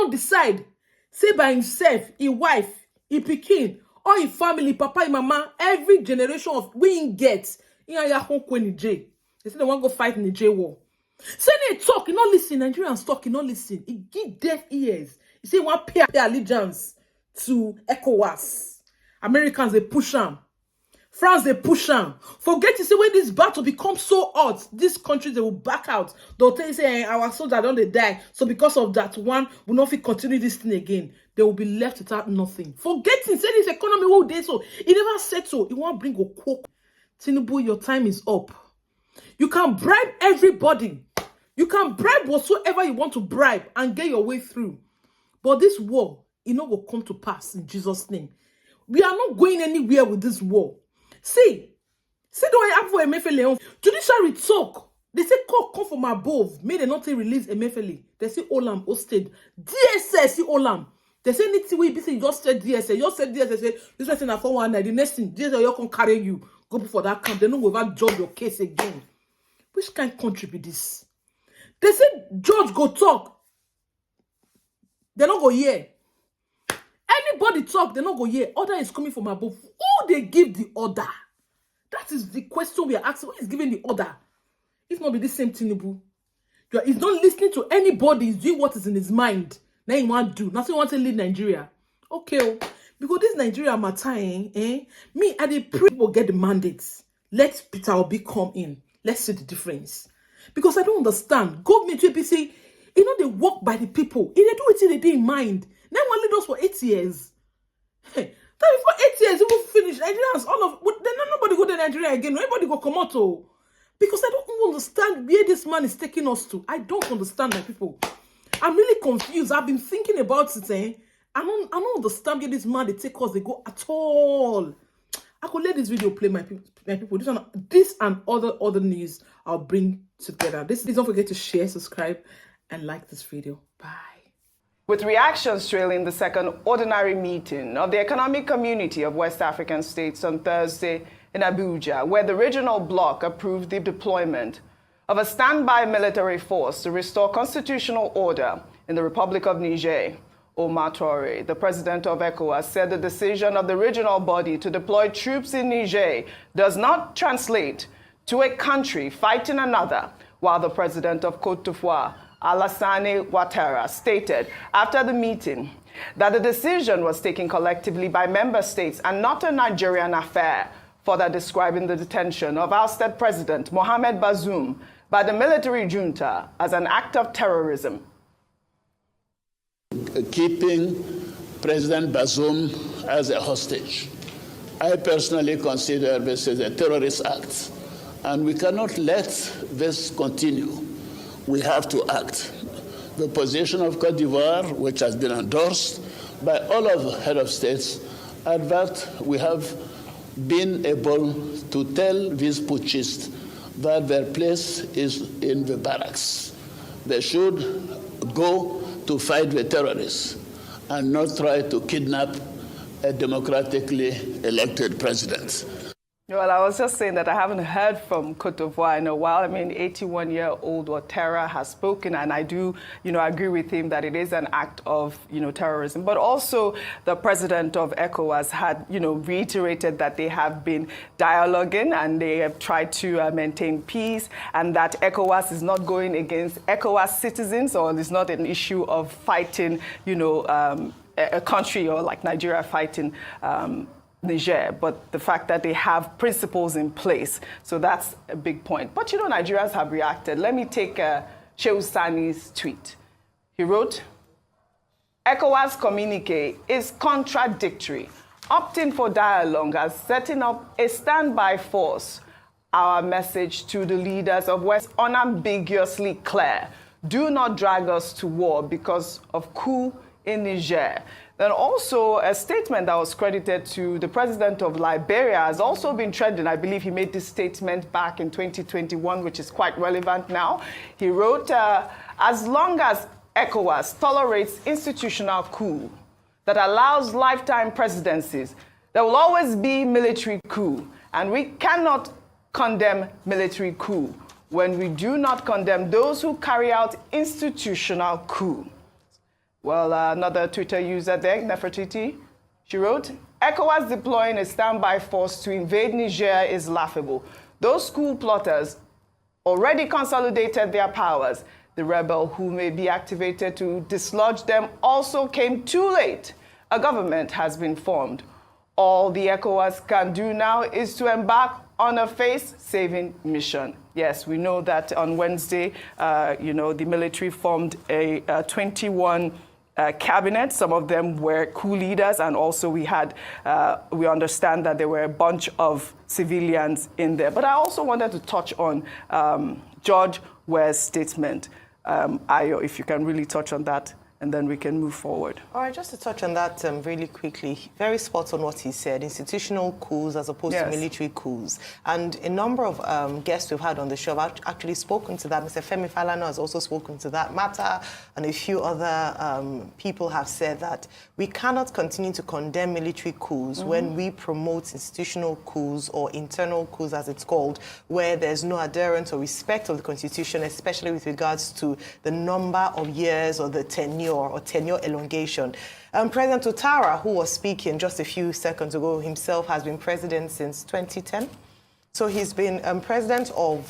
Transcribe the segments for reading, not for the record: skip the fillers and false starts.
don't decide, say by himself, his wife, his pikin, or his family, papa and mama, every generation of we in get, they say they want to go fight in the J war. Say they talk, you not listen. Nigerians talk, you not listen. It give deaf ears. You say one pay allegiance to ECOWAS. Americans they push them. France they push them. Forget to say when this battle becomes so hot, these countries they will back out. They'll tell you say our soldiers don't they die. So because of that one, will not fit continue this thing again. They will be left without nothing. Forgetting say this economy all day so it never settle. It won't bring a quote. Tinubu, your time is up. You can bribe everybody. You can bribe whatsoever you want to bribe and get your way through. But this war, it not will come to pass in Jesus' name. We are not going anywhere with this war. See the way I have for Emefiele. Judiciary talk. They say court come from above. May they not release Emefiele. They say Olam hosted. DSS see Olam. They say anything we be say you just said DSS. You just said DSS. Say this person at 419. The next thing DSS you can carry you. Go before that camp. They no go ever judge your case again. Which kind of country be this? They say judge go talk. They not go hear. Anybody talk, they not go hear. Order is coming from above. Who they give the order? That is the question we are asking. Who is giving the order? If not be the same Tinubu. He's not listening to anybody. He's doing what is in his mind. Now he want to do. Nothing want to lead Nigeria. Okay. Because this Nigeria matter, me, I dey pray people get the mandates. Let Peter Obi come in. Let's see the difference. Because I don't understand. Government will be say, you know, they work by the people. If they do it in they in mind. Then one lead us for 8 years. Hey, for 8 years, we will finish Nigerians. All of then nobody go to Nigeria again. Nobody go come out. Because I don't understand where this man is taking us to. I don't understand my people. I'm really confused. I've been thinking about it. I don't understand where this man they take us. They go at all. I could let this video play, my people. This and other news I'll bring together. Please don't forget to share, subscribe, and like this video. Bye. With reactions trailing the second ordinary meeting of the Economic Community of West African States on Thursday in Abuja, where the regional bloc approved the deployment of a standby military force to restore constitutional order in the Republic of Niger, Omar Traore, the president of ECOWAS, said the decision of the regional body to deploy troops in Niger does not translate to a country fighting another, while the president of Côte d'Ivoire, Alassane Ouattara, stated after the meeting that the decision was taken collectively by member states and not a Nigerian affair, further describing the detention of ousted President Mohamed Bazoum by the military junta as an act of terrorism. Keeping President Bazoum as a hostage, I personally consider this as a terrorist act, and we cannot let this continue. We have to act. The position of Côte d'Ivoire, which has been endorsed by all of the head of states, is that we have been able to tell these putschists that their place is in the barracks. They should go to fight the terrorists and not try to kidnap a democratically elected president. Well, I was just saying that I haven't heard from Côte d'Ivoire in a while. I mean, 81-year-old Ouattara has spoken, and I do, agree with him that it is an act of, terrorism. But also, the president of ECOWAS had, reiterated that they have been dialoguing and they have tried to maintain peace, and that ECOWAS is not going against ECOWAS citizens, or it's not an issue of fighting, a country or like Nigeria fighting Niger, but the fact that they have principles in place. So that's a big point. But Nigerians have reacted. Let me take Shehu Sani's tweet. He wrote, ECOWAS communique is contradictory, opting for dialogue as setting up a standby force. Our message to the leaders of West unambiguously clear. Do not drag us to war because of coup in Niger. Then also a statement that was credited to the president of Liberia has also been trending. I believe he made this statement back in 2021, which is quite relevant now. He wrote, as long as ECOWAS tolerates institutional coup that allows lifetime presidencies, there will always be military coup. And we cannot condemn military coup when we do not condemn those who carry out institutional coup. Well, another Twitter user there, Nefertiti, she wrote, ECOWAS deploying a standby force to invade Niger is laughable. Those coup plotters already consolidated their powers. The rebel who may be activated to dislodge them also came too late. A government has been formed. All the ECOWAS can do now is to embark on a face-saving mission. Yes, we know that on Wednesday, the military formed a 21 cabinet. Some of them were coup leaders, and also we understand that there were a bunch of civilians in there. But I also wanted to touch on George Ware's statement. Ayo, if you can really touch on that, and then we can move forward. All right, just to touch on that really quickly, very spot on what he said, institutional coups as opposed to military coups. And a number of guests we've had on the show have actually spoken to that. Mr. Femi Falana has also spoken to that matter, and a few other people have said that we cannot continue to condemn military coups when we promote institutional coups or internal coups, as it's called, where there's no adherence or respect of the Constitution, especially with regards to the number of years or the tenure or tenure elongation. President Ouattara, who was speaking just a few seconds ago, himself has been president since 2010. So he's been president of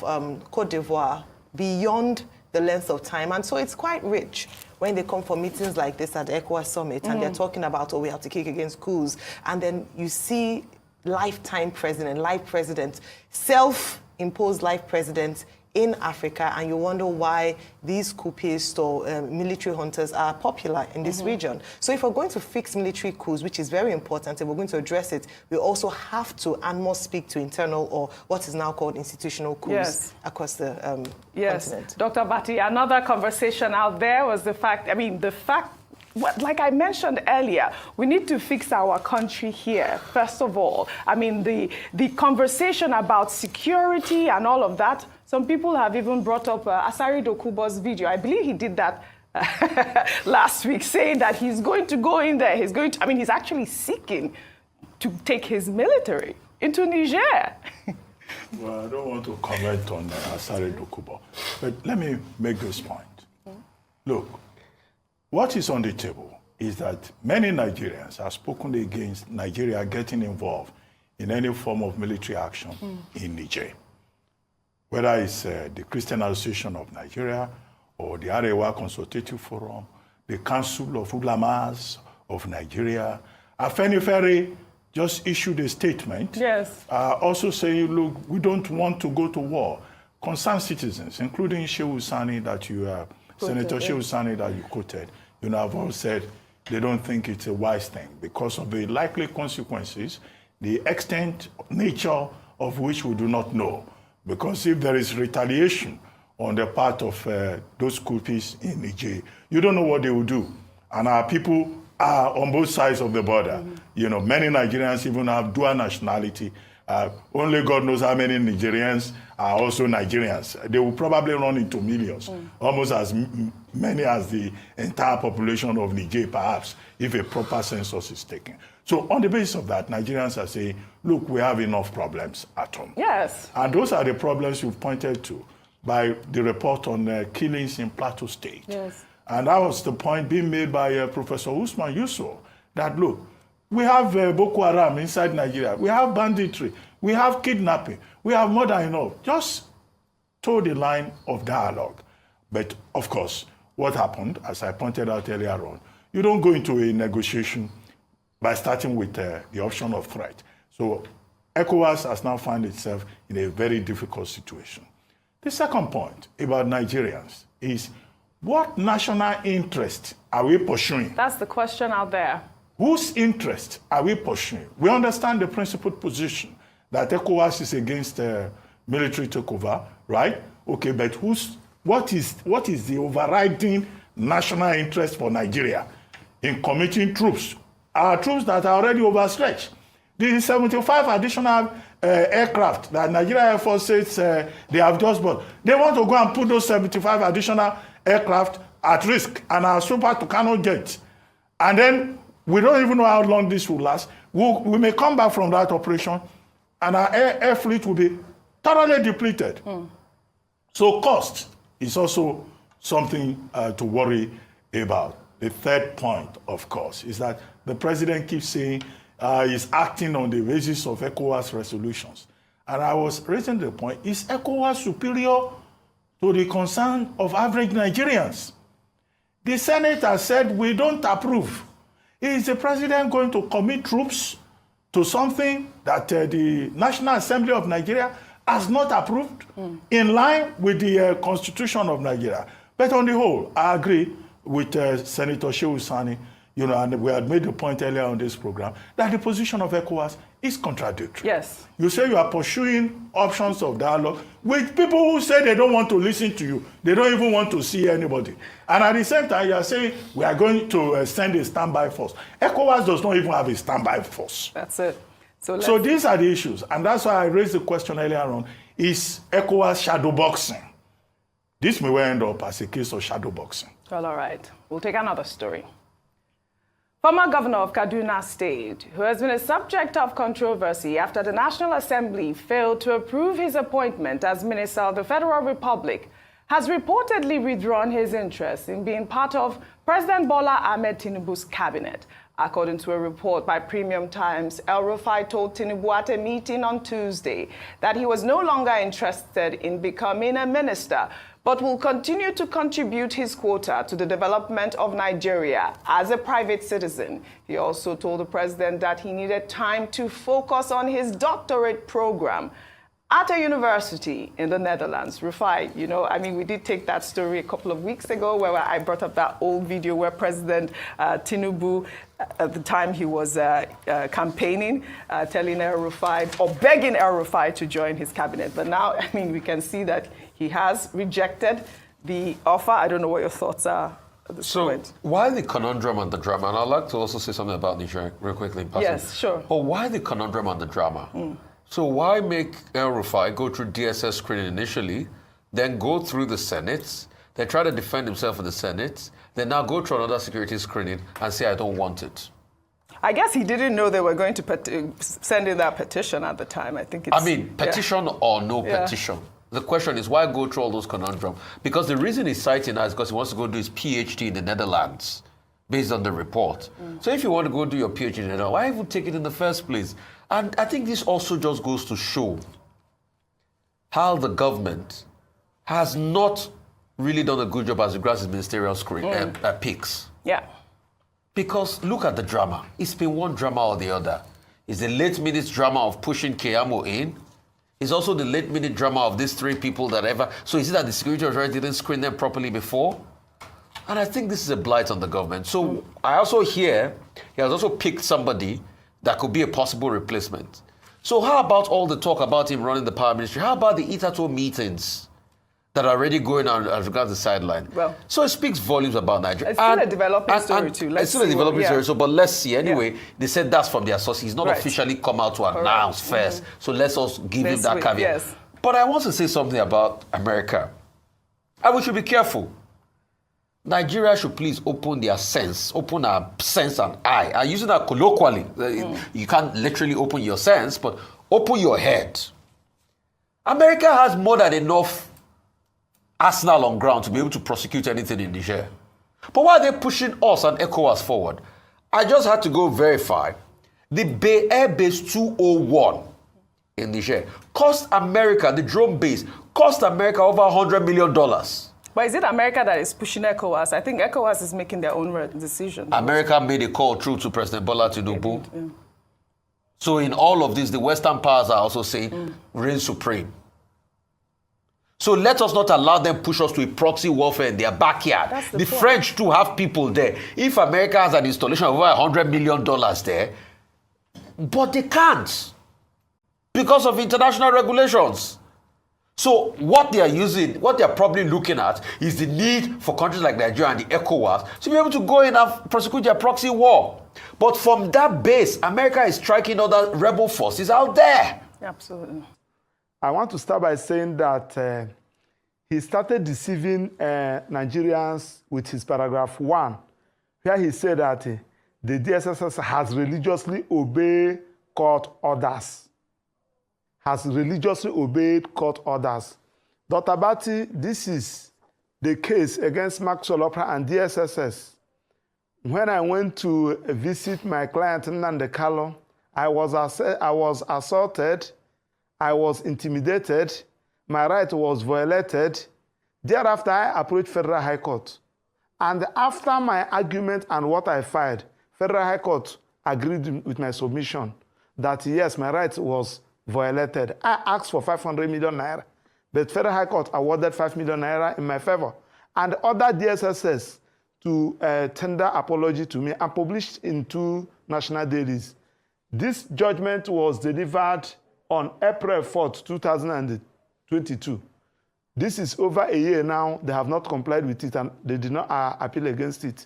Côte d'Ivoire beyond the length of time. And so it's quite rich when they come for meetings like this at the ECOWAS Summit and they're talking about, we have to kick against coups. And then you see lifetime president, life president, self-imposed life president in Africa, and you wonder why these coupists or military hunters are popular in this region. So if we're going to fix military coups, which is very important, and we're going to address it, we also have to and must speak to internal or what is now called institutional coups across the continent. Dr. Bati, another conversation out there was like I mentioned earlier, we need to fix our country here, first of all. I mean, the conversation about security and all of that, some people have even brought up Asari Dokubo's video. I believe he did that last week, saying that he's going to go in there. He's actually seeking to take his military into Niger. Well, I don't want to comment on Asari Dokubo, but let me make this point. Look, what is on the table is that many Nigerians have spoken against Nigeria getting involved in any form of military action in Niger. Whether it's the Christian Association of Nigeria or the Arewa Consultative Forum, the Council of Ulamas of Nigeria. Afenifere just issued a statement also saying, look, we don't want to go to war. Concerned citizens, including Shehu Sani that you Senator Shehu Sani that you quoted, have all said they don't think it's a wise thing because of the likely consequences, the extent, nature of which we do not know. Because if there is retaliation on the part of those coupists in Niger, you don't know what they will do. And our people are on both sides of the border. Many Nigerians even have dual nationality. Only God knows how many Nigerians are also Nigerians. They will probably run into millions, almost as many as the entire population of Niger, perhaps, if a proper census is taken. So on the basis of that, Nigerians are saying, look, we have enough problems at home. Yes. And those are the problems you've pointed to by the report on killings in Plateau State. Yes. And that was the point being made by Professor Usman Yusuf, that look, we have Boko Haram inside Nigeria. We have banditry. We have kidnapping. We have more than enough. Just toe the line of dialogue. But of course, what happened, as I pointed out earlier on, you don't go into a negotiation by starting with the option of threat. So ECOWAS has now found itself in a very difficult situation. The second point about Nigerians is, what national interest are we pursuing? That's the question out there. Whose interest are we pursuing? We understand the principled position that ECOWAS is against military takeover, right? Okay, but what is the overriding national interest for Nigeria in committing troops? Our troops that are already overstretched. The 75 additional aircraft that Nigeria Air Force says they have just bought, they want to go and put those 75 additional aircraft at risk and our Super Tucano jets. And then we don't even know how long this will last. We may come back from that operation and our air fleet will be thoroughly depleted. So cost is also something to worry about. the third point, of course, is that the president keeps saying he's acting on the basis of ECOWAS resolutions. And I was raising the point, is ECOWAS superior to the concern of average Nigerians? The Senate has said we don't approve. Is the president going to commit troops to something that the National Assembly of Nigeria has not approved in line with the Constitution of Nigeria? But on the whole, I agree with Senator Shehu Sani, and we had made the point earlier on this program, that the position of ECOWAS is contradictory. Yes. You say you are pursuing options of dialogue with people who say they don't want to listen to you. They don't even want to see anybody. And at the same time, you are saying we are going to send a standby force. ECOWAS does not even have a standby force. That's it. So these are the issues. And that's why I raised the question earlier on, is ECOWAS shadow boxing? This may well end up as a case of shadow boxing. Well, all right. We'll take another story. Former governor of Kaduna State, who has been a subject of controversy after the National Assembly failed to approve his appointment as Minister of the Federal Republic, has reportedly withdrawn his interest in being part of President Bola Ahmed Tinubu's cabinet. According to a report by Premium Times, El Rufai told Tinubu at a meeting on Tuesday that he was no longer interested in becoming a minister, but will continue to contribute his quota to the development of Nigeria as a private citizen. He also told the president that he needed time to focus on his doctorate program at a university in the Netherlands. Rufai, we did take that story a couple of weeks ago where I brought up that old video where President Tinubu, at the time he was campaigning, telling El Rufai, or begging El Rufai to join his cabinet. But now, we can see that he has rejected the offer. I don't know what your thoughts are at this point. Why the conundrum and the drama? And I'd like to also say something about Niger real quickly. Yes, sure. But why the conundrum and the drama? So why make El Rufai go through DSS screening initially, then go through the Senate, then try to defend himself in the Senate, then now go through another security screening and say, I don't want it? I guess he didn't know they were going to send in that petition at the time. I think it's... petition or no petition. The question is, why go through all those conundrums? Because the reason he's citing that is because he wants to go do his PhD in the Netherlands, based on the report. So if you want to go do your PhD in the Netherlands, why even take it in the first place? And I think this also just goes to show how the government has not really done a good job as regards its ministerial picks. Yeah. Because look at the drama. It's been one drama or the other. It's the late-minute drama of pushing Keyamo in. It's also the late-minute drama of these three people that ever... So is it that the security authority didn't screen them properly before? And I think this is a blight on the government. So I also hear he has also picked somebody that could be a possible replacement. So how about all the talk about him running the power ministry? How about the Itato meetings that are already going on as regards the sideline? Well, so it speaks volumes about Nigeria. It's still a developing story too. It's still a developing story, so, but let's see. Anyway, they said that's from their source. He's not officially come out to announce first. So let's also give him that caveat. Yes. But I want to say something about America. And we should be careful. Nigeria should please open our sense and eye. I'm using that colloquially. You can't literally open your sense, but open your head. America has more than enough arsenal on ground to be able to prosecute anything in Niger. But why are they pushing us and ECOWAS forward? I just had to go verify. The Bay Air Base 201 in Niger cost America, the drone base, cost America over $100 million. But is it America that is pushing ECOWAS? I think ECOWAS is making their own decision. America made a call through to President Bola Tinubu. Yeah. So in all of this, the Western powers are also saying, reign supreme. So let us not allow them push us to a proxy warfare in their backyard. The French too have people there. If America has an installation of over $100 million there, but they can't because of international regulations. So what they are using, what they are probably looking at is the need for countries like Nigeria and the ECOWAS to be able to go in and prosecute their proxy war. But from that base, America is striking other rebel forces out there. Absolutely. I want to start by saying that he started deceiving Nigerians with his paragraph 1, where he said that the DSS has religiously obeyed court orders. Has religiously obeyed court orders. Dr. Bati, this is the case against Maxwell Opera and DSSS. when I went to visit my client Nnamdi Kanu, I was assaulted, I was intimidated, my right was violated. Thereafter, I approached Federal High Court. And after my argument and what I filed, Federal High Court agreed with my submission that yes, my right was violated. I asked for 500 million naira, but Federal High Court awarded 5 million naira in my favor and ordered DSSS to tender apology to me and published in 2 national dailies. This judgment was delivered on April 4th, 2022. This is over a year now. They have not complied with it and they did not appeal against it.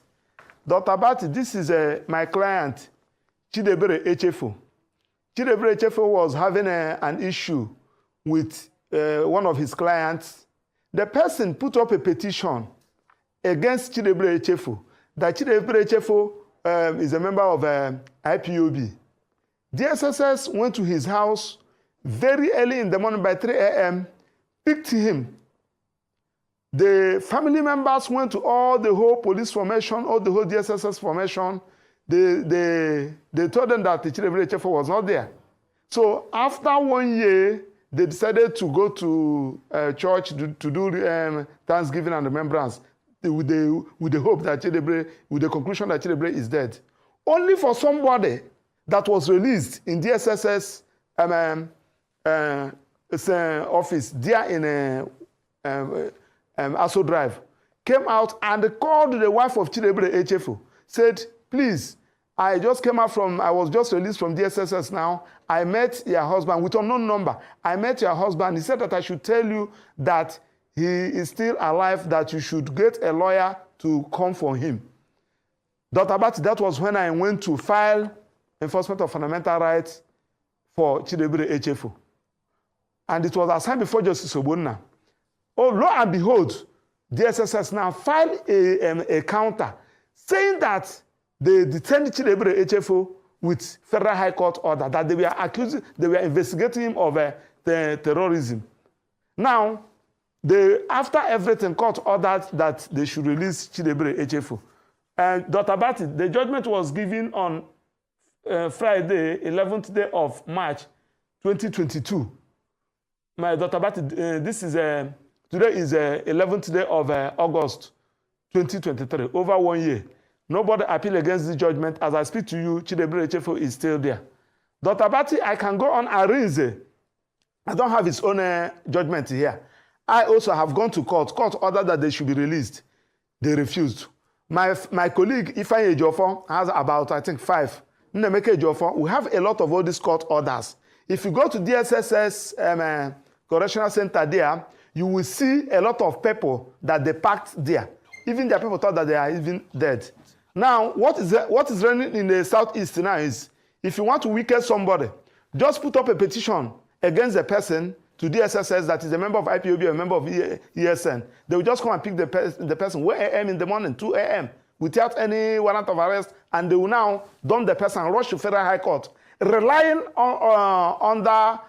Dr. Bati, this is my client, Chidebere Echefo. Chidebere Echefo was having an issue with one of his clients. The person put up a petition against Chidebere Echefo, that Chidebere Echefo is a member of IPOB. DSSS went to his house very early in the morning by 3 a.m., picked him. The family members went to all the whole police formation, all the whole DSSS formation. They told them that the Chidebere Echefo was not there. So after 1 year, they decided to go to church to do Thanksgiving and remembrance with the hope that Chidebere, with the conclusion that Chidebere is dead. Only for somebody that was released in DSSS office there in Aso Drive, came out and called the wife of Chidebere Echefo, said, please, I was just released from DSSS now. I met your husband with unknown number. I met your husband. He said that I should tell you that he is still alive, that you should get a lawyer to come for him. Dr. Bati, that was when I went to file enforcement of fundamental rights for Chidebere Echefo. And it was assigned before Justice Ogbonna. Oh, lo and behold, DSSS now filed a counter saying that they detained Chidebere Echefo with Federal High Court order, that they were investigating him of terrorism. Now, after everything, court ordered that they should release Chidebere Echefo. And Dr. Bati, the judgment was given on Friday, 11th day of March, 2022. My Dr. Bati, today is 11th day of August, 2023, over 1 year. Nobody appealed against the judgment. As I speak to you, Chidebere Echefo is still there. Dr. Bati, I can go on Arinze. I don't have his own judgment here. I also have gone to court. Court ordered that they should be released. They refused. My colleague, Ifeanyi Ejiofor, has about, I think, 5. Nnemeke Ejiofor, we have a lot of all these court orders. If you go to DSSS Correctional Center there, you will see a lot of people that they packed there. Even their people thought that they are even dead. Now, what is running in the southeast now is, if you want to weaken somebody, just put up a petition against the person to DSSS that is a member of IPOB or a member of ESN. They will just come and pick the person 1 a.m. in the morning, 2 a.m. without any warrant of arrest, and they will now dump the person and rush to Federal High Court, relying on under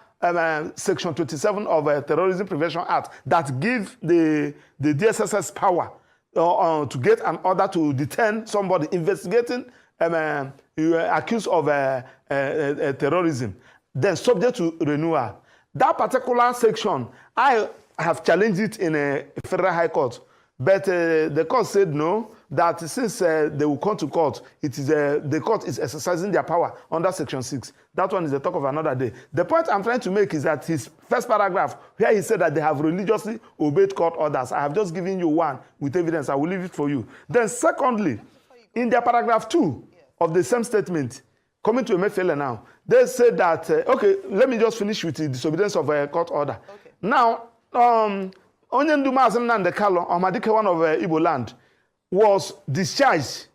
Section 27 of the Terrorism Prevention Act that give the DSSS power to get an order to detain somebody investigating accused of terrorism, then subject to renewal. That particular section, I have challenged it in a Federal High Court, but the court said no, that since they will come to court, it is the court is exercising their power under Section 6. That one is the talk of another day. The point I'm trying to make is that his first paragraph, where he said that they have religiously obeyed court orders, I have just given you one with evidence. I will leave it for you. Then secondly, in their paragraph 2 of the same statement, coming to Emefiele now, they said that, okay, let me just finish with the disobedience of a court order. Okay. Now, Onyenduma Nnamdi Kanu, Omadike, one of Igbo land, was discharged,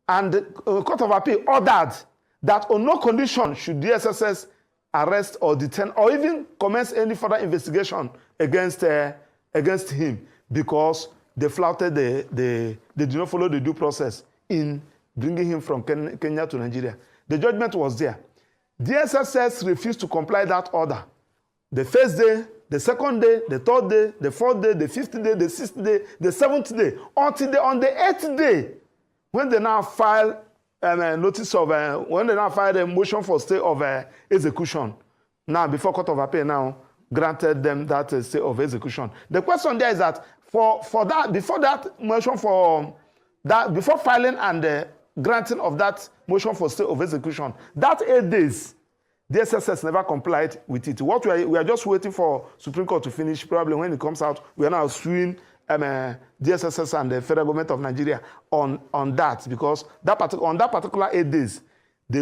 and the Court of Appeal ordered that on no condition should DSSS arrest or detain or even commence any further investigation against him, because they flouted they did not follow the due process in bringing him from Kenya to Nigeria. The judgment was there. DSSS refused to comply that order. The first day, the second day, the third day, the fourth day, the fifth day, the sixth day, the seventh day, until on the 8th day, when they now file notice of, when they now file a motion for stay of execution, now before Court of Appeal now granted them that stay of execution. The question there is that for that, before that motion for that, before filing and granting of that motion for stay of execution, that 8 days, the SSS never complied with it. What we are just waiting for Supreme Court to finish. Probably when it comes out, we are now suing the SSS and the federal government of Nigeria on that, because on that particular 8 days, they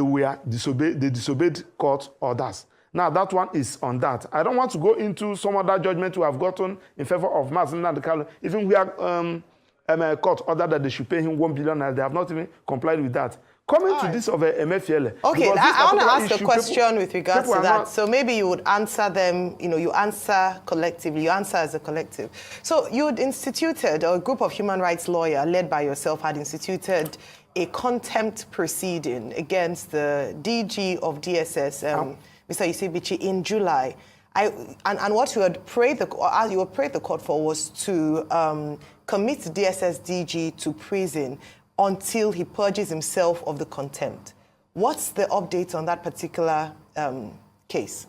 disobeyed court orders. Now that one is on that. I don't want to go into some other judgment we have gotten in favor of Mazi Nnamdi Kanu. Even we are court ordered that they should pay him 1 billion, and they have not even complied with that. Coming to this of Emefiele. Okay, I want to ask a question with regards to that. So maybe you would answer them, you answer collectively, you answer as a collective. So you'd instituted, or a group of human rights lawyers led by yourself had instituted a contempt proceeding against the DG of DSS, Mr. Isibichi, in July. And what you had prayed the court for was to commit DSS DG to prison until he purges himself of the contempt. What's the update on that particular case?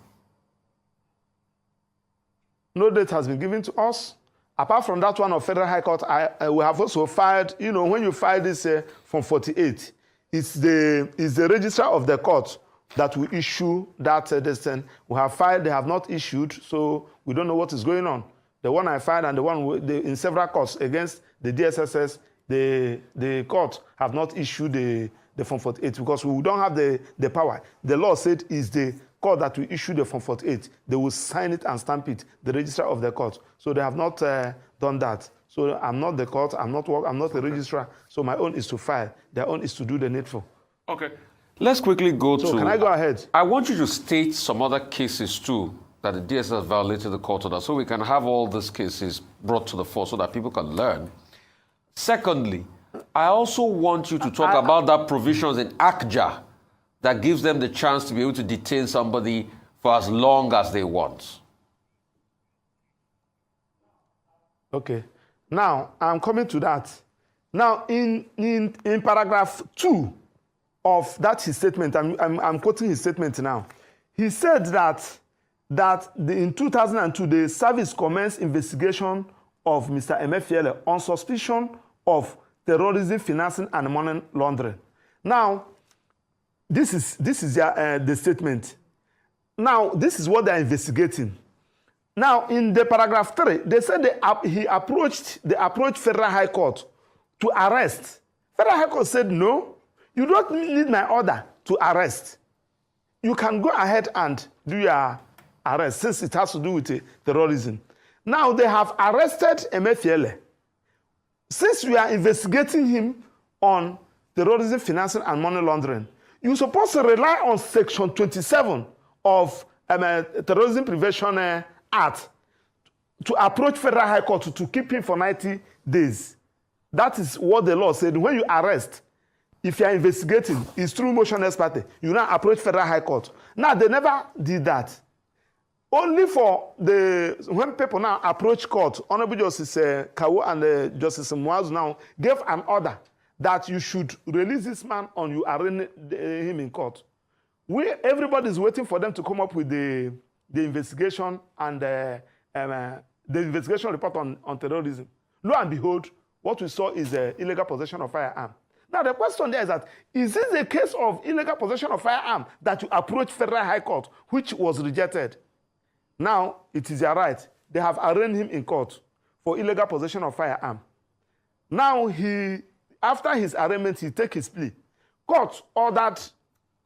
No date has been given to us. Apart from that one of Federal High Court, we have also filed, when you file this from 48, it's the registrar of the court that will issue that decision. We have filed, they have not issued, so we don't know what is going on. The one I filed and the one in several courts against the DSSS, the court have not issued the Form 48 because we don't have the power. The law said is the court that will issue the Form 48. They will sign it and stamp it, the registrar of the court. So they have not done that. So I'm not the court, I'm not the registrar. So my own is to file. Their own is to do the needful. Okay. Let's quickly go to... So can I go ahead? I want you to state some other cases too that the DSS violated the court order, so we can have all these cases brought to the fore so that people can learn. Secondly, I also want you to talk about that provisions in ACJA that gives them the chance to be able to detain somebody for as long as they want. Okay. Now, I'm coming to that. Now, in paragraph 2 of that his statement, I'm quoting his statement now. He said that in 2002, the service commenced investigation of Mr. Emefiele on suspicion of terrorism, financing, and money laundering. Now, this is the statement. Now, this is what they're investigating. Now, in the paragraph 3, they said they approached Federal High Court to arrest. Federal High Court said, no, you don't need my order to arrest. You can go ahead and do your arrest since it has to do with terrorism. Now, they have arrested Emefiele. Since we are investigating him on terrorism, financing, and money laundering, you're supposed to rely on Section 27 of Terrorism Prevention Act to approach Federal High Court to keep him for 90 days. That is what the law said. When you arrest, if you are investigating, it's through motion ex parte. You now approach Federal High Court. Now, they never did that. Only for when people now approach court, Honorable Justice Kawo and Justice Muazu now gave an order that you should release this man on you arraign him in court. Everybody is waiting for them to come up with the investigation and the investigation report on terrorism. Lo and behold, what we saw is illegal possession of firearm. Now the question there is that, is this a case of illegal possession of firearm that you approach Federal High Court, which was rejected? Now, it is your right. They have arraigned him in court for illegal possession of firearm. Now, after his arraignment, he takes his plea. Court ordered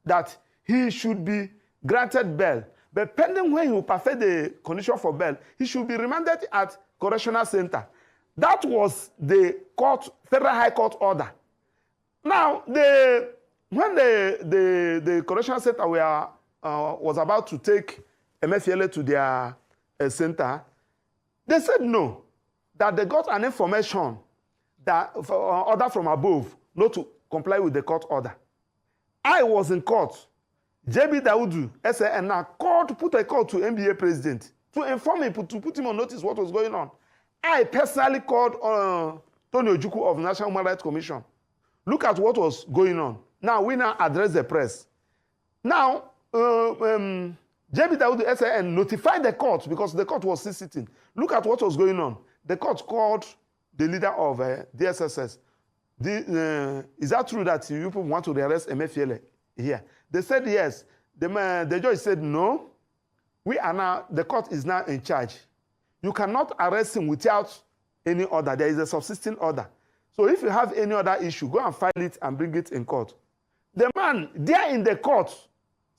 that he should be granted bail. But pending when he will perfect the condition for bail, he should be remanded at Correctional Center. That was the Federal High Court order. Now, when the Correctional Center was about to take Emefiele to their center, they said no, that they got an information that order from above not to comply with the court order. I was in court. JB Daudu, SAN, now put a call to NBA president to inform him, to put him on notice what was going on. I personally called Tony Ojukwu of National Human Rights Commission. look at what was going on. Now, we now address the press. Now, JB Dawudu SAN notified the court because the court was still sitting. Look at what was going on. The court called the leader of DSSS. Is that true that you people want to arrest Emefiele here? They said yes. The judge said no. The court is now in charge. You cannot arrest him without any order. There is a subsisting order. So if you have any other issue, go and file it and bring it in court. The man there in the court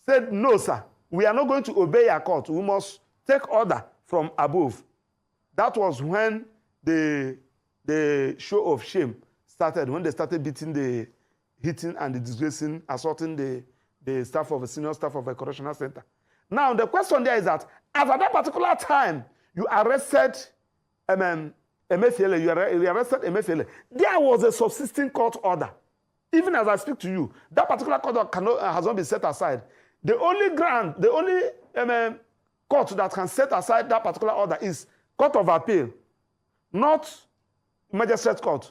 said, no, sir, we are not going to obey your court. We must take order from above. That was when the show of shame started, when they started hitting and the disgracing, assaulting the staff of a senior staff of a correctional center. Now, the question there is that, as at that particular time, you arrested Emefiele, you arrested Emefiele, there was a subsisting court order. Even as I speak to you, that particular court order has not been set aside. The only court that can set aside that particular order is Court of Appeal, not Magistrate Court,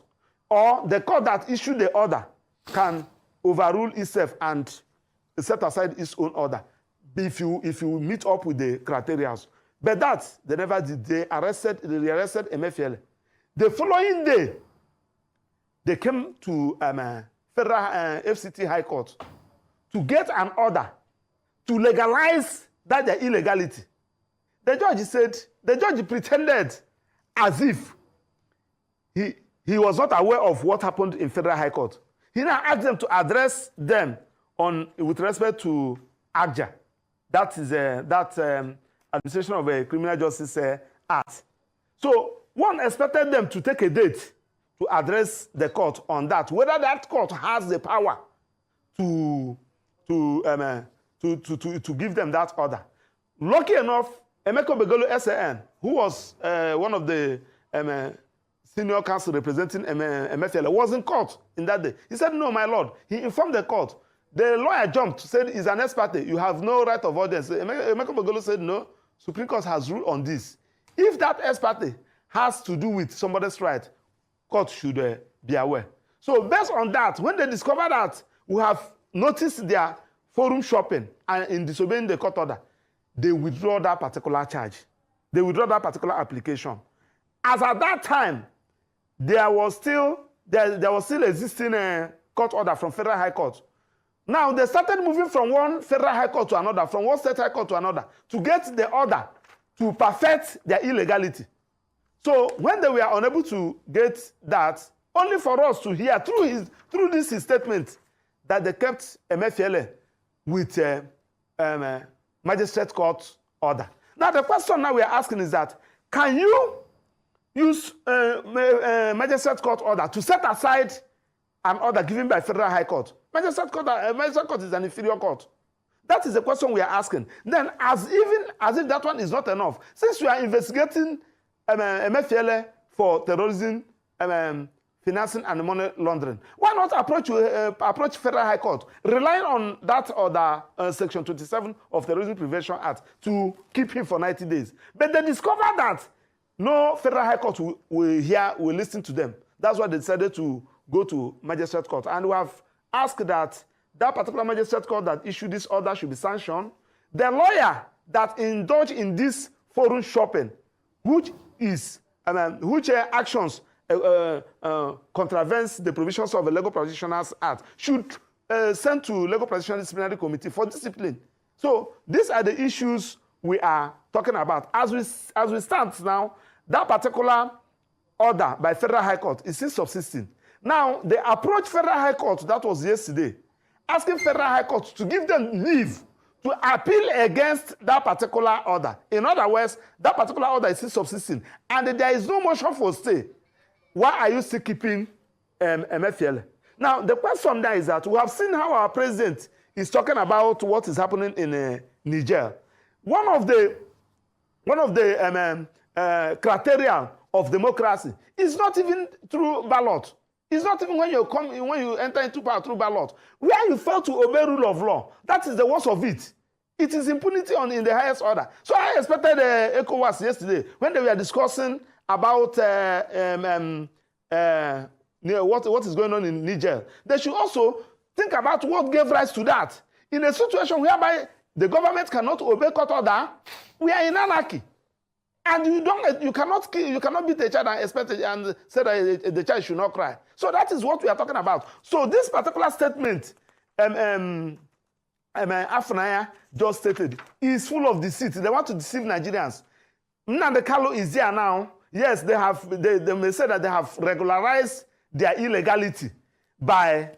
or the court that issued the order can overrule itself and set aside its own order if you meet up with the criteria. But that they never did. They arrested Emefiele. The following day, they came to Federal FCT High Court to get an order to legalize that their illegality. The judge pretended as if he was not aware of what happened in Federal High Court. He now asked them to address them with respect to AGJA. That is Administration of Criminal Justice Act. So one expected them to take a date to address the court on that, whether that court has the power to give them that order. Lucky enough, Emeko Begolo SAN, who was one of the senior counsel representing Emefiele, was in court in that day. He said, no, my lord. He informed the court. The lawyer jumped, said, he's an ex parte. You have no right of audience. Emeko Begolo said, no, Supreme Court has ruled on this. If that ex parte has to do with somebody's right, court should be aware. So based on that, when they discover that we have noticed their forum shopping and in disobeying the court order, they withdraw that particular charge. They withdraw that particular application. As at that time, there was still existing a court order from Federal High Court. Now they started moving from one Federal High Court to another, from one State High Court to another, to get the order to perfect their illegality. So when they were unable to get that, only for us to hear through this statement that they kept Emefiele with magistrate court order. Now the question now we are asking is that, can you use magistrate court order to set aside an order given by Federal High Court? Magistrate court is an inferior court. That is the question we are asking. Then, as if that one is not enough, since we are investigating Emefiele for terrorism, financing, and money laundering, why not approach Federal High Court, relying on that order, Section 27 of the Terrorism Prevention Act, to keep him for 90 days? But they discovered that no Federal High Court will listen to them. That's why they decided to go to Magistrate Court. And we have asked that particular Magistrate Court that issued this order should be sanctioned. The lawyer that indulged in this forum shopping, which actions contravenes the provisions of the Legal Practitioners Act, should send to Legal Practitioners Disciplinary Committee for discipline. So these are the issues we are talking about. As we stand now, that particular order by Federal High Court is still subsisting. Now, they approached Federal High Court, that was yesterday, asking Federal High Court to give them leave to appeal against that particular order. In other words, that particular order is still subsisting. And there is no motion for stay. Why are you still keeping Emefiele? Now, the question there is that we have seen how our president is talking about what is happening in Niger. One of the criteria of democracy is not even through ballot. It's not even when you enter into power through ballot. Where you fail to obey rule of law, that is the worst of it. It is impunity in the highest order. So I expected ECOWAS yesterday when they were discussing about what is going on in Niger. They should also think about what gave rise to that. In a situation whereby the government cannot obey court order, we are in anarchy. And you cannot beat a child and expect and say that the child should not cry. So that is what we are talking about. So this particular statement, Afunaya just stated, is full of deceit. They want to deceive Nigerians. Nnamdi Kanu is there now. Yes, they may say that they have regularized their illegality by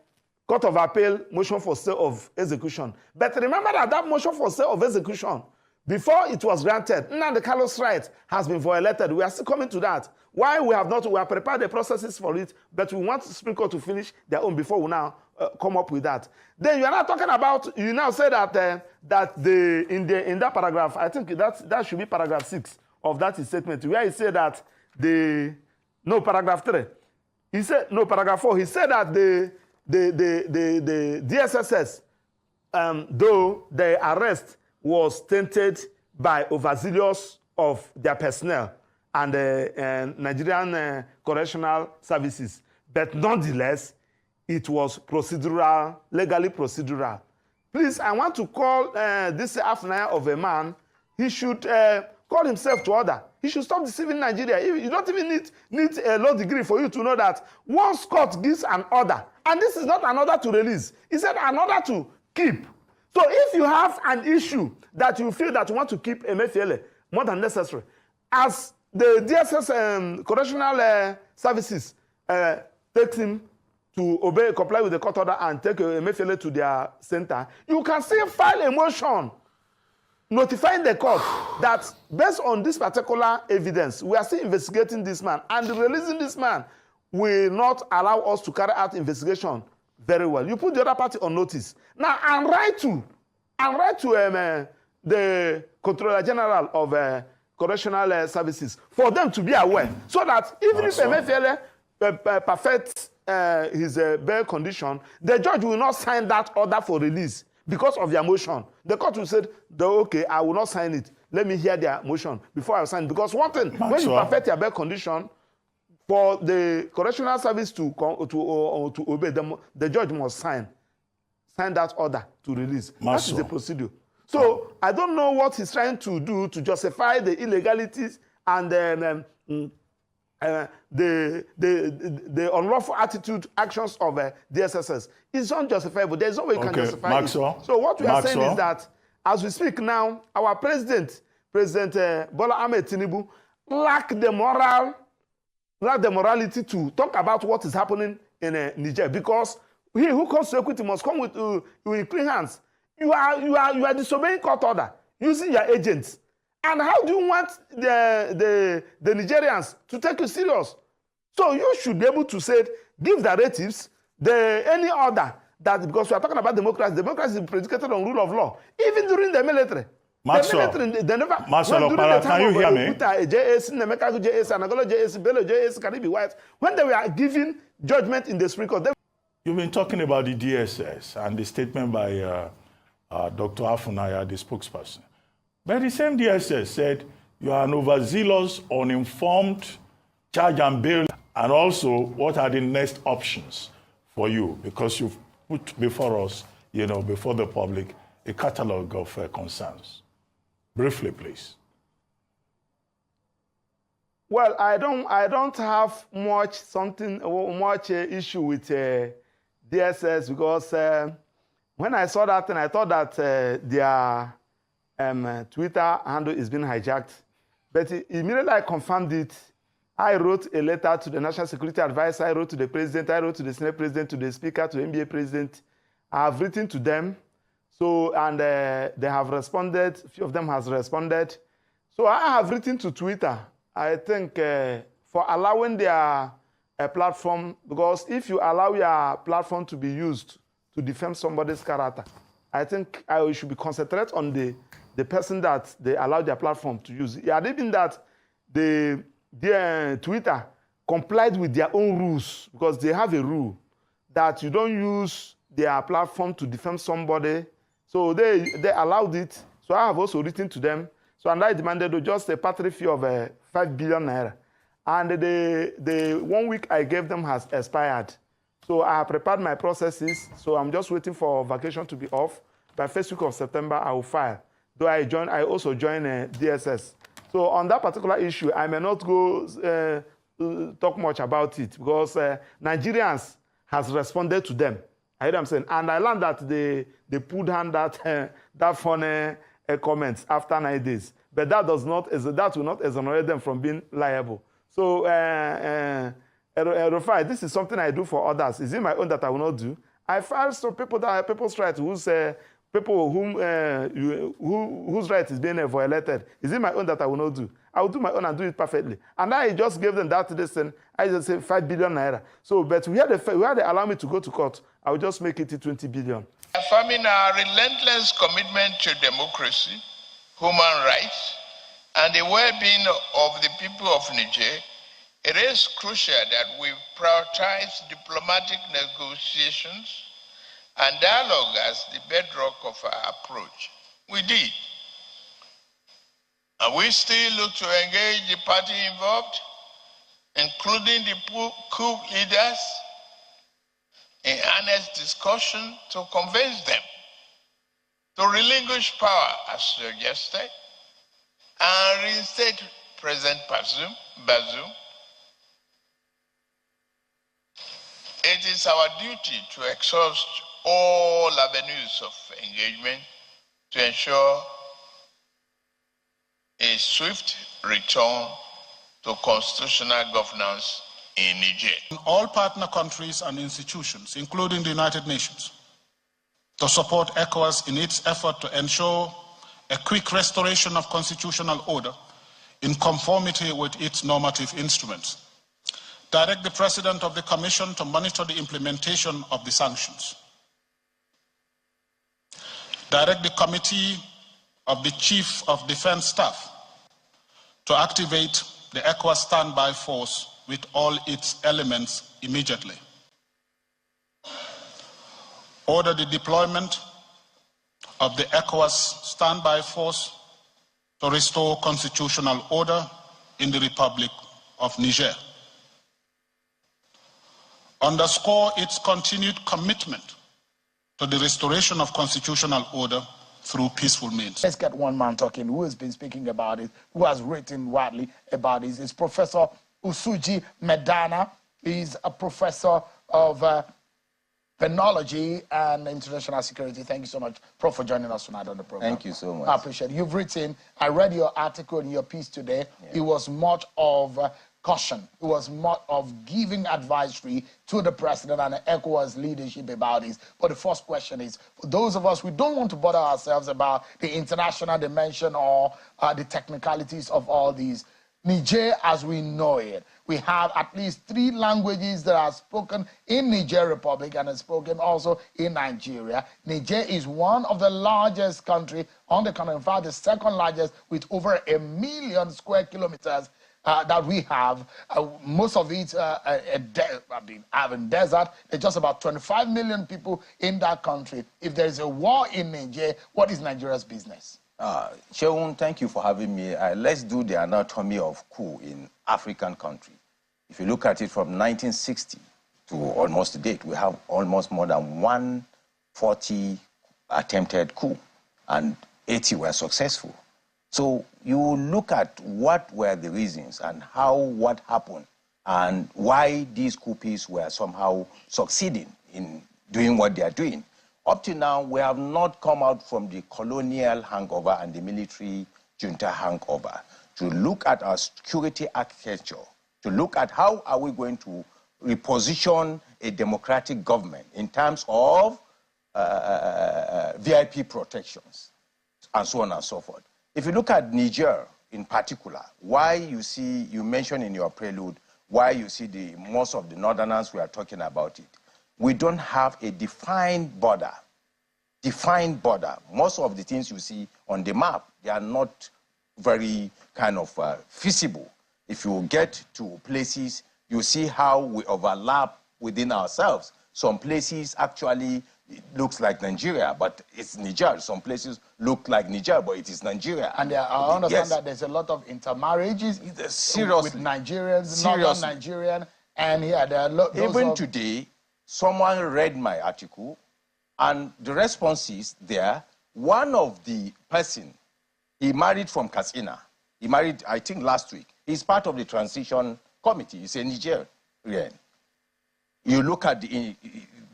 Court of Appeal motion for stay of execution. But remember that motion for stay of execution, before it was granted, Nnamdi Kanu's right has been violated. We are still coming to that. Why we have prepared the processes for it, but we want Supreme Court to finish their own before we now come up with that. Then you are not talking about, you now say that in that paragraph, I think that should be paragraph 6 of that statement, where he said that paragraph 3. He said, paragraph 4, he said that the DSSS, though the arrest was tainted by overzealous of their personnel and Nigerian correctional services, but nonetheless, it was procedural, legally procedural. Please, I want to call this Afunaya of a man. He should call himself to order. He should stop deceiving Nigeria. You don't even need a law degree for you to know that once court gives an order, and this is not an order to release, it's an order to keep. So if you have an issue that you feel that you want to keep Emefiele more than necessary, as the DSS correctional services takes him to comply with the court order and take Emefiele to their center, you can still file a motion notifying the court that based on this particular evidence, we are still investigating this man, and releasing this man will not allow us to carry out investigation very well. You put the other party on notice. Now, and write to the Controller General of Correctional Services for them to be aware, so that even if Emefiele perfects his bail condition, the judge will not sign that order for release because of their motion. The court will say, okay, I will not sign it. Let me hear their motion before I sign it. Because one thing, when you perfect your bail condition, for the correctional service to obey, the judge must sign that order to release. That is the procedure. So I don't know what he's trying to do to justify the illegalities and the unlawful actions of the SSS. It's unjustifiable. There's no way you can justify it. So what we are saying is that as we speak now, our President Bola Ahmed Tinubu, lack the morality to talk about what is happening in Niger, because he who comes to equity must come with clean hands. You are disobeying court order using your agents. And how do you want the Nigerians to take you serious? So you should be able to say, give directives, any order, that because we are talking about democracy is predicated on rule of law. Even during the military. Maxwell, can you hear me? When they were giving judgment in the Supreme Court. You've been talking about the DSS and the statement by Dr. Afunaya, the spokesperson. But the same DSS said you are an overzealous, uninformed charge and bail, and also what are the next options for you, because you've put before us, before the public, a catalog of concerns. Briefly, please. Well, I don't have much issue with DSS, because when I saw that, and I thought that their Twitter handle is being hijacked. But immediately I confirmed it. I wrote a letter to the National Security Advisor. I wrote to the President. I wrote to the Senate President, to the Speaker, to the NBA President. I have written to them. So, and they have responded. A few of them has responded. So I have written to Twitter, I think, for allowing their platform, because if you allow your platform to be used to defame somebody's character, I think I should be concentrated on the person that they allow their platform to use. Yeah, even that their Twitter complied with their own rules, because they have a rule that you don't use their platform to defame somebody. So they allowed it. So I have also written to them. So and I demanded just a patronage fee of 5 billion naira. And the 1 week I gave them has expired. So I have prepared my processes. So I'm just waiting for vacation to be off. By first week of September, I will file. Though I also join DSS. So on that particular issue, I may not go talk much about it because Nigerians has responded to them. I hear them saying, and I learned that they put down that funny comments after 9 days. But that will not exonerate them from being liable. So Rufai, this is something I do for others. Is it my own that I will not do? I file some people's rights people whose right is being violated. Is it my own that I will not do? I will do my own and do it perfectly. And I just gave them that lesson. I just say 5 billion naira. So, but where they allow me to go to court, I will just make it 20 billion. Affirming our relentless commitment to democracy, human rights, and the well-being of the people of Niger, it is crucial that we prioritize diplomatic negotiations and dialogue as the bedrock of our approach. We did. And we still look to engage the party involved, including the coup leaders, in honest discussion to convince them to relinquish power as suggested and reinstate President Bazoum. It is our duty to exhaust all avenues of engagement to ensure a swift return to constitutional governance in Niger. All partner countries and institutions, including the United Nations, to support ECOWAS in its effort to ensure a quick restoration of constitutional order in conformity with its normative instruments. Direct the President of the Commission to monitor the implementation of the sanctions. Direct the Committee of the Chief of Defense Staff to activate the ECOWAS standby force with all its elements immediately. Order the deployment of the ECOWAS standby force to restore constitutional order in the Republic of Niger. Underscore its continued commitment to the restoration of constitutional order through peaceful means. Let's get one man talking who has been speaking about it, who has written widely about it. It's Professor Usuji Medana. He's a professor of penology and international security. Thank you so much, Prof, for joining us tonight on the program. Thank you so much. I appreciate it. You've written, I read your article in your piece today. Yeah. It was much of caution. It was much of giving advisory to the president and the ECOWAS leadership about this. But the first question is, for those of us who don't want to bother ourselves about the international dimension or the technicalities of all these, Niger as we know it, we have at least 3 languages that are spoken in Niger Republic and are spoken also in Nigeria. Niger is one of the largest countries on the continent, in fact, the second largest, with over 1 million square kilometers that we have. Most of it having desert. There's just about 25 million people in that country. If there is a war in Niger, what is Nigeria's business? Sheung, thank you for having me. Let's do the anatomy of coup in African country. If you look at it from 1960 to almost to date, we have almost more than 140 attempted coup, and 80 were successful. So you look at what were the reasons and what happened, and why these coups were somehow succeeding in doing what they are doing. Up to now, we have not come out from the colonial hangover and the military junta hangover to look at our security architecture, to look at how are we going to reposition a democratic government in terms of VIP protections, and so on and so forth. If you look at Niger in particular, why you mentioned in your prelude, why you see most of the northerners we are talking about it. We don't have a defined border. Most of the things you see on the map, they are not very kind of feasible. If you get to places, you see how we overlap within ourselves. Some places, actually, it looks like Nigeria, but it's Niger. Some places look like Niger, but it is Nigeria. And I understand that there's a lot of intermarriages with Nigerians, northern Nigerian, and there are even today, someone read my article, and the responses there, one of the person, he married from Katsina. He married, I think, last week. He's part of the transition committee. He's a Nigerian. You look at the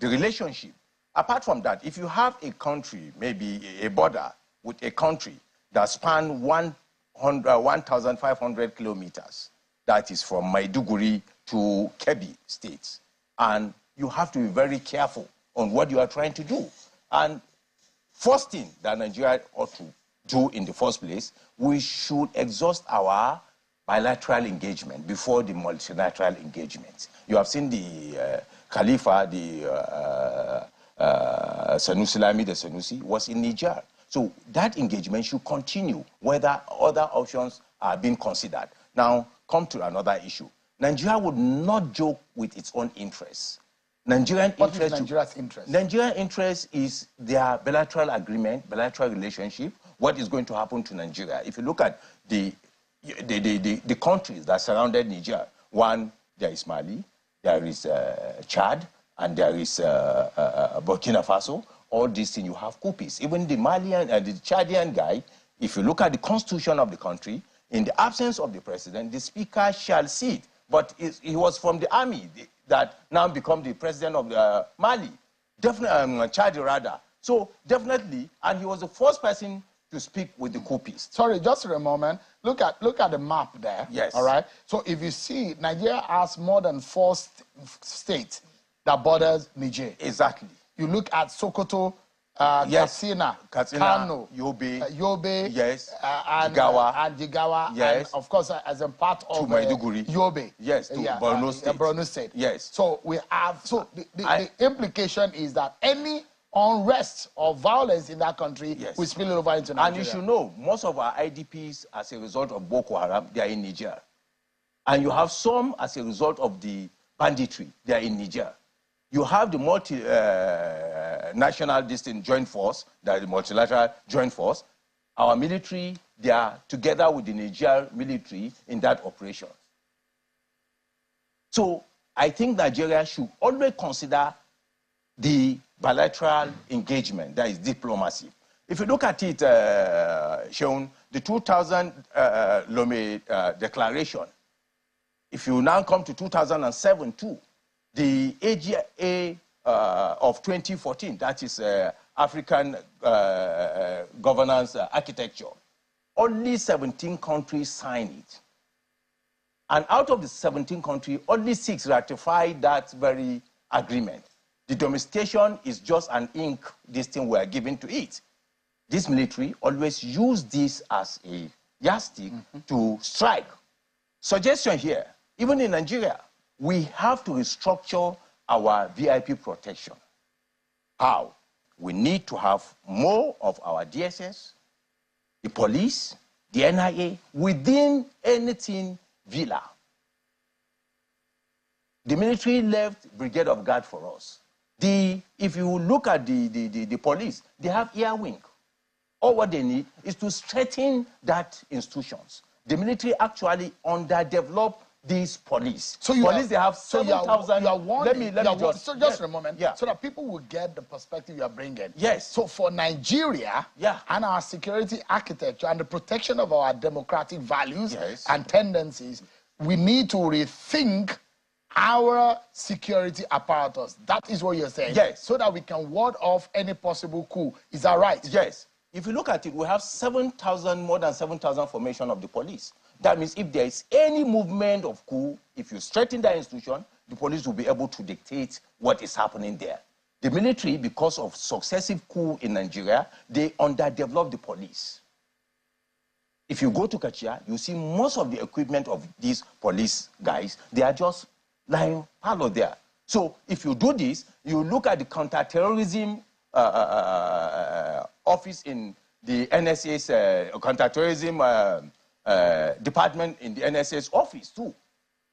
relationship. Apart from that, if you have a country, maybe a border with a country that spans 1,500 kilometers, that is from Maiduguri to Kebbi states, and you have to be very careful on what you are trying to do. And first thing that Nigeria ought to do in the first place, we should exhaust our bilateral engagement before the multilateral engagement. You have seen the Khalifa, the Sanusi Lami, the Sanusi, was in Niger. So that engagement should continue, whether other options are being considered. Now, come to another issue. Nigeria would not joke with its own interests. What is Nigeria's interest? Nigeria's interest is their bilateral agreement, bilateral relationship, what is going to happen to Nigeria. If you look at the countries that surrounded Niger, one, there is Mali, there is Chad, and there is Burkina Faso. All these things, you have copies. Even the Malian and the Chadian guy, if you look at the constitution of the country, in the absence of the president, the speaker shall sit. But he was from the army that now become the president of Mali. Definitely, Chad rather. So definitely, and he was the first person to speak with the copies. Sorry, just for a moment. Look at the map there. Yes. All right. So if you see, Nigeria has more than 4 states that borders Niger. Exactly. You look at Sokoto, yes. Katsina, Kano, Yobe, yes, and Jigawa, yes, and of course as a part of Yobe, yes, to Borno State. Borno State, yes. So we have the implication is that any unrest or violence in that country will spill over into Nigeria. And you should know, most of our IDPs, as a result of Boko Haram, they are in Niger, and you have some as a result of the banditry, they are in Niger. You have the multinational distinct joint force, that is the multilateral joint force. Our military, they are together with the Niger military in that operation. So I think Nigeria should always consider the bilateral engagement, that is diplomacy. If you look at it, Sean, the 2000 Lomé Declaration, if you now come to 2007 too, the AGA of 2014, that is African governance architecture, only 17 countries signed it. And out of the 17 countries, only 6 ratified that very agreement. The domestication is just an ink, this thing we are giving to it. This military always use this as a yardstick to strike. Suggestion here, even in Nigeria, we have to restructure our VIP protection. How? We need to have more of our DSS, the police, the NIA, within anything villa. The military left Brigade of Guard for us. If you look at the police, they have ear wing. All what they need is to strengthen that institutions. The military actually underdeveloped these police. So they have 7,000. Let me just for a moment, so that people will get the perspective you are bringing. Yes. So for Nigeria, and our security architecture and the protection of our democratic values and tendencies, we need to rethink our security apparatus. That is what you're saying. Yes. So that we can ward off any possible coup. Is that right? Yes. If you look at it, we have 7,000, more than 7,000 formation of the police. That means if there is any movement of coup, if you strengthen that institution, the police will be able to dictate what is happening there. The military, because of successive coup in Nigeria, they underdeveloped the police. If you go to Kachia, you see most of the equipment of these police guys, they are just lying fallow there. So if you do this, you look at the counterterrorism office in the NSA's counterterrorism department in the NSA's office too.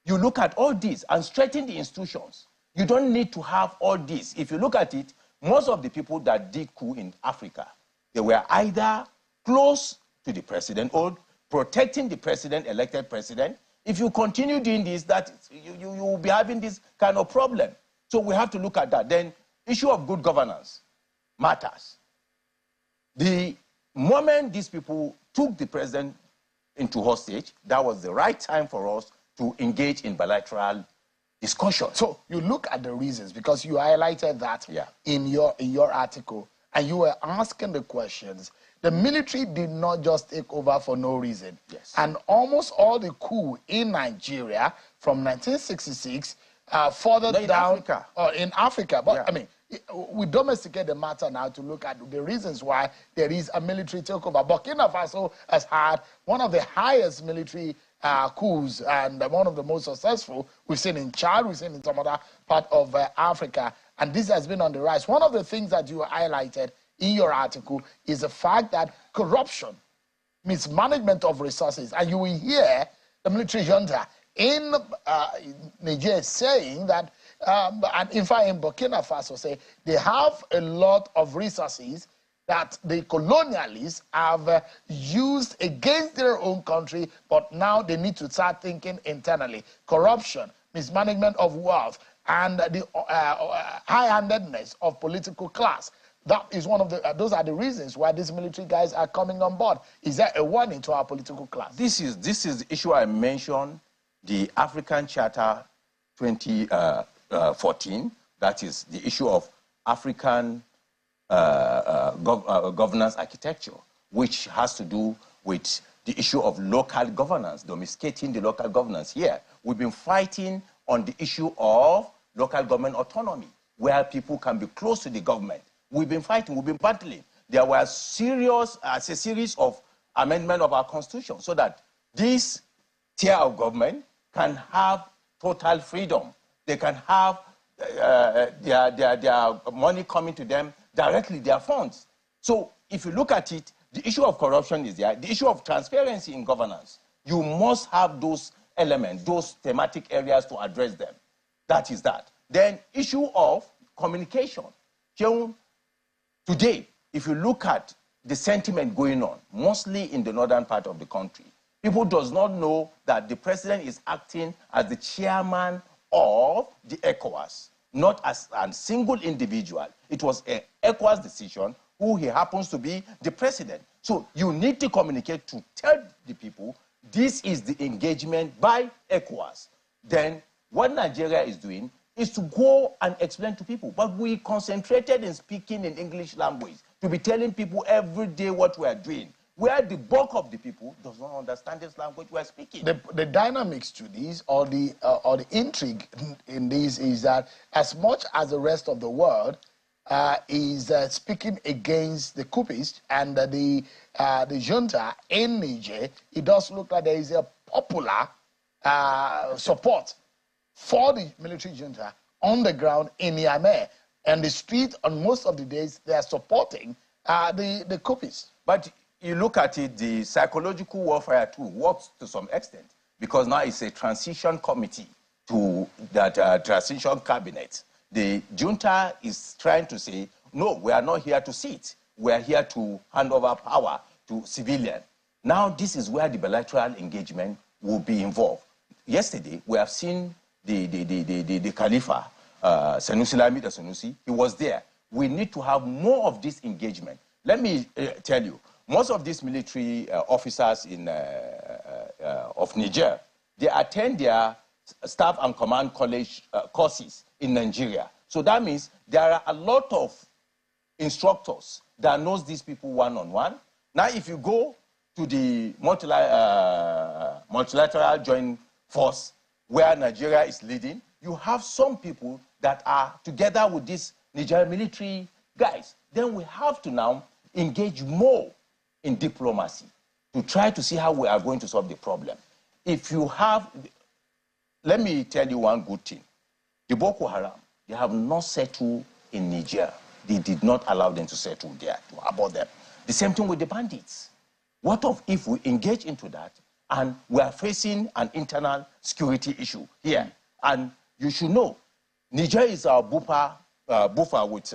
You look at all this and strengthen the institutions. You don't need to have all this. If you look at it, most of the people that did coup in Africa, they were either close to the president or protecting the president, elected president. If you continue doing this, you will be having this kind of problem. So we have to look at that. Then, issue of good governance matters. The moment these people took the president into hostage, that was the right time for us to engage in bilateral discussion. So you look at the reasons, because you highlighted that in your article, and you were asking the questions. The military did not just take over for no reason. Yes. And almost all the coup in Nigeria from 1966 further down in Africa. But I mean, we domesticate the matter now to look at the reasons why there is a military takeover. Burkina Faso has had one of the highest military coups and one of the most successful. We've seen in Chad, we've seen in some other part of Africa, and this has been on the rise. One of the things that you highlighted in your article is the fact that corruption, mismanagement of resources, and you will hear the military junta in Niger saying that, and in fact in Burkina Faso say they have a lot of resources that the colonialists have used against their own country, but now they need to start thinking internally. Corruption, mismanagement of wealth, and the high-handedness of political class. That is one of the, those are the reasons why these military guys are coming on board. Is that a warning to our political class? This is the issue I mentioned, the African Charter 2014, that is the issue of African governance architecture, which has to do with the issue of local governance, domesticating the local governance here. We've been fighting on the issue of local government autonomy, where people can be close to the government. We've been fighting, we've been battling. There were a series of amendments of our constitution so that this tier of government can have total freedom. They can have their money coming to them directly, their funds. So if you look at it, the issue of corruption is there. The issue of transparency in governance, you must have those elements, those thematic areas to address them. That is that. Then issue of communication. Today, if you look at the sentiment going on, mostly in the northern part of the country, people does not know that the president is acting as the chairman of the ECOWAS, not as a single individual. It was an ECOWAS decision who he happens to be the president. So you need to communicate to tell the people this is the engagement by ECOWAS. Then what Nigeria is doing is to go and explain to people. But we concentrated in speaking in English language, to be telling people every day what we are doing, where the bulk of the people does not understand this language we are speaking. The dynamics to this, or the intrigue in this, is that as much as the rest of the world is speaking against the coupists and the junta in Niger, it does look like there is a popular support for the military junta on the ground in Niamey. And the street, on most of the days, they are supporting the coupists. But you look at it, the psychological warfare too works to some extent, because now it's a transition committee to that transition cabinet. The junta is trying to say, no, we are not here to sit. We are here to hand over power to civilians. Now this is where the bilateral engagement will be involved. Yesterday, we have seen the Khalifa, Sanusi Lamida Sanusi, he was there. We need to have more of this engagement. Let me tell you, most of these military officers of Niger, they attend their staff and command college courses in Nigeria. So that means there are a lot of instructors that knows these people one-on-one. Now, if you go to the multilateral joint force where Nigeria is leading, you have some people that are together with these Nigerian military guys. Then we have to now engage more in diplomacy to try to see how we are going to solve the problem. If you have, let me tell you one good thing. The Boko Haram, they have not settled in Niger. They did not allow them to settle there, to abort them. The same thing with the bandits. What if we engage into that and we are facing an internal security issue here? And you should know, Niger is our buffer buffer with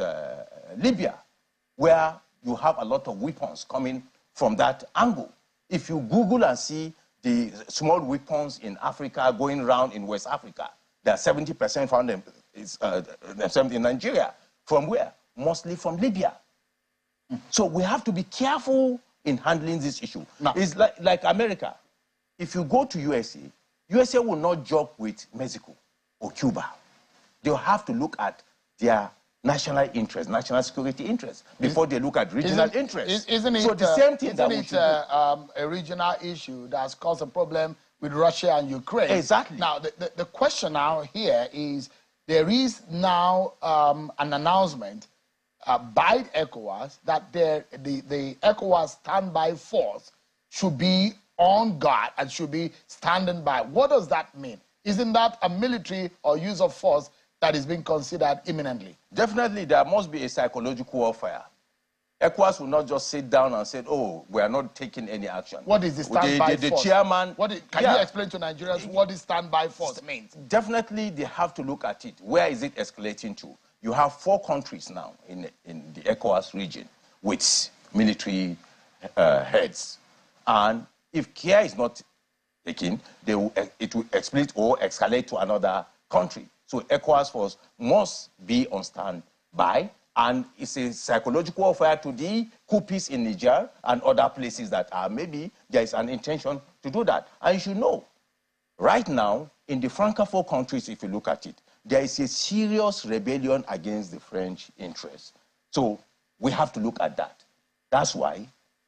Libya, where you have a lot of weapons coming from that angle. If you Google and see the small weapons in Africa going around in West Africa, there are 70% found in Nigeria. From where? Mostly from Libya. So we have to be careful in handling this issue. No. It's like America. If you go to USA will not joke with Mexico or Cuba. They'll have to look at their national interest, national security interest, before they look at regional interest. Isn't it, so the same thing isn't it a regional issue that's caused a problem with Russia and Ukraine? Exactly. Now, the question now here is, there is now an announcement by ECOWAS that the ECOWAS standby force should be on guard and should be standing by. What does that mean? Isn't that a military or use of force that is being considered imminently? Definitely, there must be a psychological warfare. ECOWAS will not just sit down and say, oh, we are not taking any action. What is the standby force? The chairman... Can you explain to Nigerians what this standby force means? Definitely, they have to look at it. Where is it escalating to? You have 4 countries now in the ECOWAS region with military heads. And if care is not taken, it will split or escalate to another country. So ECOWAS force must be on standby, and it's a psychological warfare to the coupists in Niger and other places that are maybe there is an intention to do that. And you should know, right now, in the Francophone countries, if you look at it, there is a serious rebellion against the French interests. So we have to look at that. That's why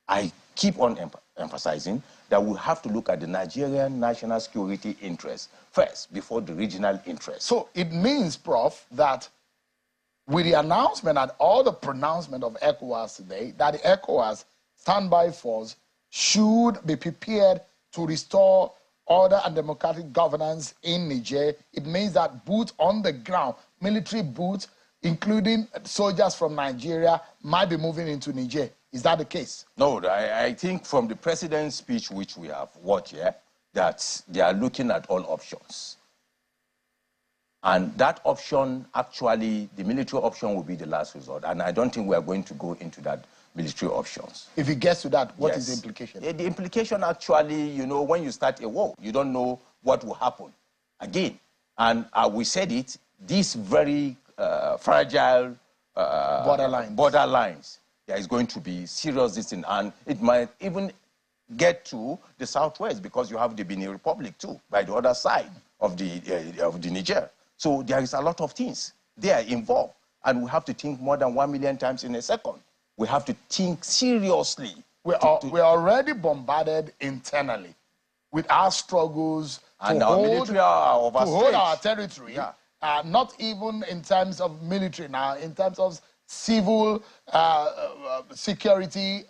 I keep on emphasizing that we have to look at the Nigerian national security interest first before the regional interest. So it means, Prof, that with the announcement and all the pronouncement of ECOWAS today, that the ECOWAS standby force should be prepared to restore order and democratic governance in Niger. It means that boots on the ground, military boots, including soldiers from Nigeria, might be moving into Niger. Is that the case? No, I think from the president's speech, which we have watched here, that they are looking at all options. And that option, actually, the military option will be the last resort. And I don't think we are going to go into that military options. If it gets to that, what is the implication? The implication, actually, you know, when you start a war, you don't know what will happen again. And we said it, these very fragile borderlines, there is going to be serious distance, and it might even get to the southwest, because you have the Benin Republic too, by the other side of the Niger. So there is a lot of things there involved, and we have to think more than 1 million times in a second. We have to think seriously. We're already bombarded internally with our struggles and to our hold military hold our territory. Yeah. Not even in terms of military now, in terms of civil security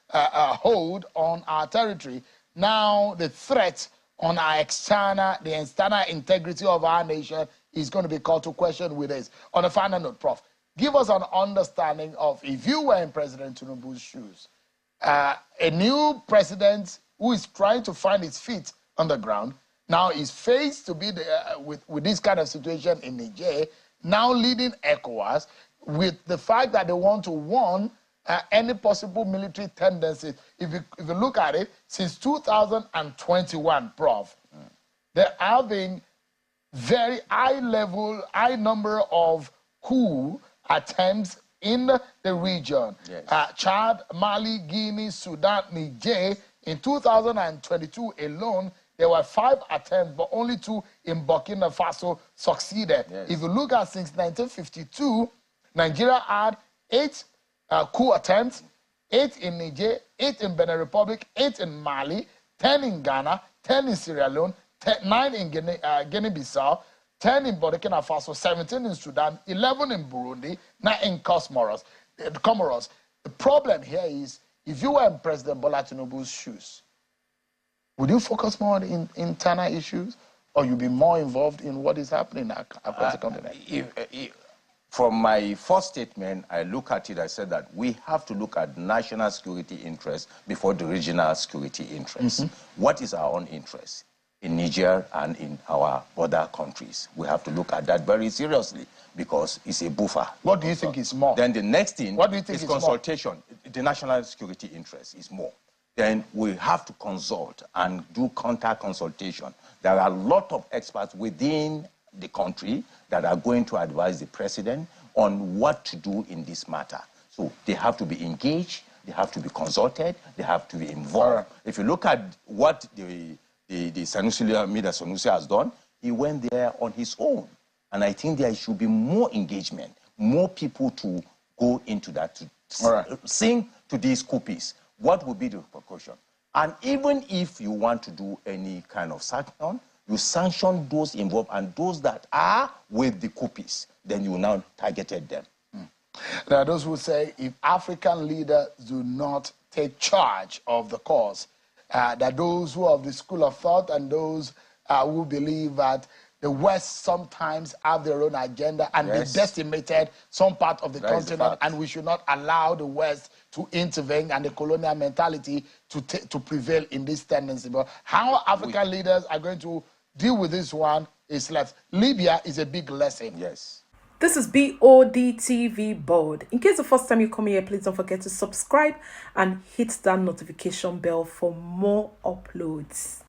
hold on our territory. Now the threat on our the external integrity of our nation is going to be called to question with this. On a final note, Prof, give us an understanding of, if you were in President Tinubu's shoes, a new president who is trying to find his feet on the ground, now is faced to be with this kind of situation in Niger, now leading ECOWAS, with the fact that they want to warn any possible military tendencies. If you look at it, since 2021, Prof, there have been very high number of coup attempts in the region. Yes. Chad, Mali, Guinea, Sudan, Niger. In 2022 alone, there were 5 attempts, but only 2 in Burkina Faso succeeded. Yes. If you look at since 1952, Nigeria had 8 coup attempts, 8 in Niger, 8 in Benin Republic, 8 in Mali, 10 in Ghana, 10 in Sierra Leone, 9 in Guinea-Bissau, 10 in Burkina Faso, 17 in Sudan, 11 in Burundi, 9 in Comoros. The problem here is, if you were in President Bola Tinubu's shoes, would you focus more on internal issues, or you be more involved in what is happening across the continent? From my first statement, I look at it, I said that we have to look at national security interests before the regional security interests. What is our own interest? in Niger and in our border countries. We have to look at that very seriously because it's a buffer. What do you think is more? Then the next thing What do you think is is consultation. The national security interest is more. Then we have to consult and do counter consultation. There are a lot of experts within the country that are going to advise the president on what to do in this matter. So they have to be engaged, they have to be consulted, they have to be involved. Right. If you look at what the Sanusi has done, he went there on his own. And I think there should be more engagement, more people to go into that, to sing to these coupies. What would be the precaution? And even if you want to do any kind of sanction, you sanction those involved and those that are with the coupies, then you now targeted them. There are those who say if African leaders do not take charge of the cause, that those who are of the school of thought and those who believe that the West sometimes have their own agenda and they decimated some part of the continent, and we should not allow the West to intervene and the colonial mentality to prevail in this tendency. But how African leaders are going to deal with this one is left. Libya is a big lesson. Yes. This is Bod TV Bod. In case the first time you come here, please don't forget to subscribe and hit that notification bell for more uploads.